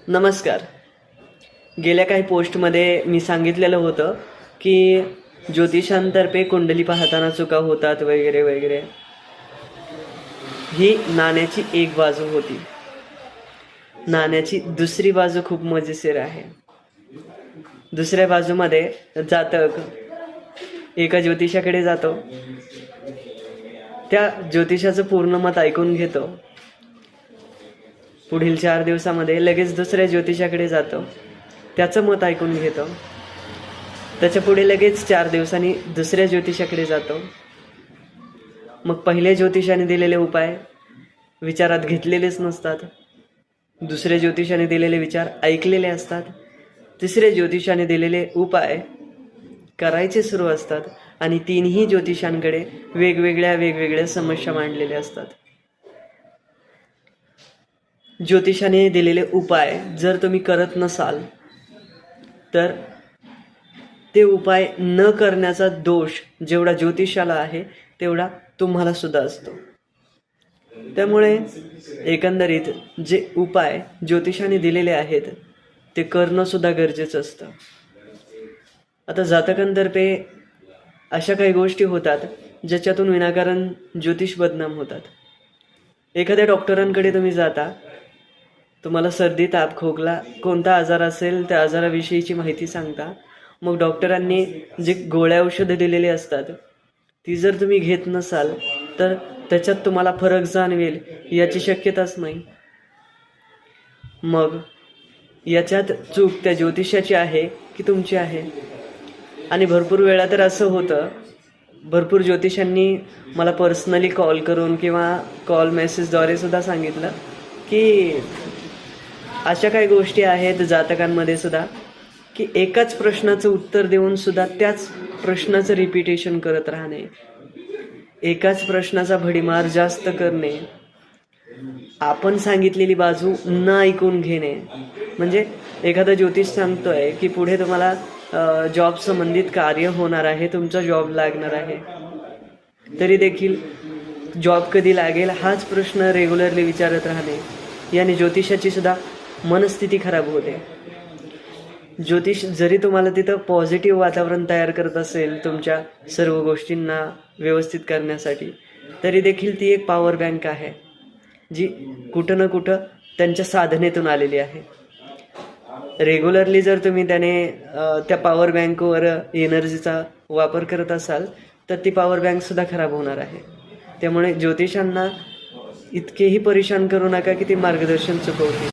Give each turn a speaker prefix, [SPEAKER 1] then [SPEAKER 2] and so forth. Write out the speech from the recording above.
[SPEAKER 1] नमस्कार. गेल्या काही पोस्टमध्ये मी सांगितलेलं होतं की ज्योतिषांतर्फे कुंडली पाहताना चुका होतात वगैरे वगैरे. ही नाण्याची एक बाजू होती. नाण्याची दुसरी बाजू खूप मजेशीर आहे. दुसऱ्या बाजूमध्ये जातक एका ज्योतिषाकडे जातो, त्या ज्योतिषाचं पूर्ण मत ऐकून घेतो. पुढील 4 दिवसामध्ये लगेच दुसऱ्या ज्योतिषाकडे जातो, त्याचं मत ऐकून घेतो. त्याच्या पुढे लगेच 4 दिवसांनी दुसऱ्या ज्योतिषाकडे जातो. मग पहिल्या ज्योतिषाने दिलेले उपाय विचारात घेतलेलेच नसतात. दुसऱ्या ज्योतिषाने दिलेले विचार ऐकलेले असतात. तिसऱ्या ज्योतिषाने दिलेले उपाय करायचे सुरू असतात. आणि तीनही ज्योतिषांकडे वेगवेगळ्या समस्या मांडलेल्या असतात. ज्योतिषाने दिलेले उपाय जर तुम्ही करत नसाल तर ते उपाय न करण्याचा दोष जेवढा ज्योतिषाला आहे तेवढा तुम्हाला सुद्धा असतो. त्यामुळे एकंदरीत जे उपाय ज्योतिषाने दिलेले आहेत ते करणं सुद्धा गरजेचं असतं. आता जातकांतर्फे अशा काही गोष्टी होतात ज्याच्यातून विनाकारण ज्योतिष बदनाम होतात. एखाद्या डॉक्टरांकडे तुम्ही जाता, तुम्हाला सर्दी, ताप, खोकला कोणता आजार असेल त्या आजाराविषयीची माहिती सांगता. मग डॉक्टरांनी जे गोळ्या औषधं दिलेली असतात ती जर तुम्ही घेत नसाल तर त्याच्यात तुम्हाला फरक जाणवेल याची शक्यताच नाही. मग याच्यात चूक त्या ज्योतिषाची आहे की तुमची आहे? आणि भरपूर वेळा तर असं होतं, भरपूर ज्योतिषांनी मला पर्सनली कॉल करून किंवा कॉल मेसेजद्वारे सुद्धा सांगितलं की अशा काही गोष्टी आहेत जातकांमध्ये सुद्धा की एकाच प्रश्नाचं उत्तर देऊन सुद्धा त्याच प्रश्नाचं रिपिटेशन करत राहणे, एकाच प्रश्नाचा भडीमार जास्त करणे, आपण सांगितलेली बाजू न ऐकून घेणे. म्हणजे एखादा ज्योतिष सांगतोय की पुढे तुम्हाला जॉब संबंधित कार्य होणार आहे, तुमचा जॉब लागणार आहे, तरी देखील जॉब कधी लागेल हाच प्रश्न रेग्युलरली विचारत राहणे याने ज्योतिषाची सुद्धा मनस्थिती खराब होते. ज्योतिष जरी तुम्हाला तिथं पॉझिटिव्ह वातावरण तयार करत असेल तुमच्या सर्व गोष्टींना व्यवस्थित करण्यासाठी, तरी देखील ती एक पॉवर बँक आहे जी कुठं ना कुठं त्यांच्या साधनेतून आलेली आहे. रेग्युलरली जर तुम्ही त्या पॉवर बँकवर एनर्जीचा वापर करत असाल तर ती पॉवर बँकसुद्धा खराब होणार आहे. त्यामुळे ज्योतिषांना इतकेही परेशान करू नका की ते मार्गदर्शन चुकवतील.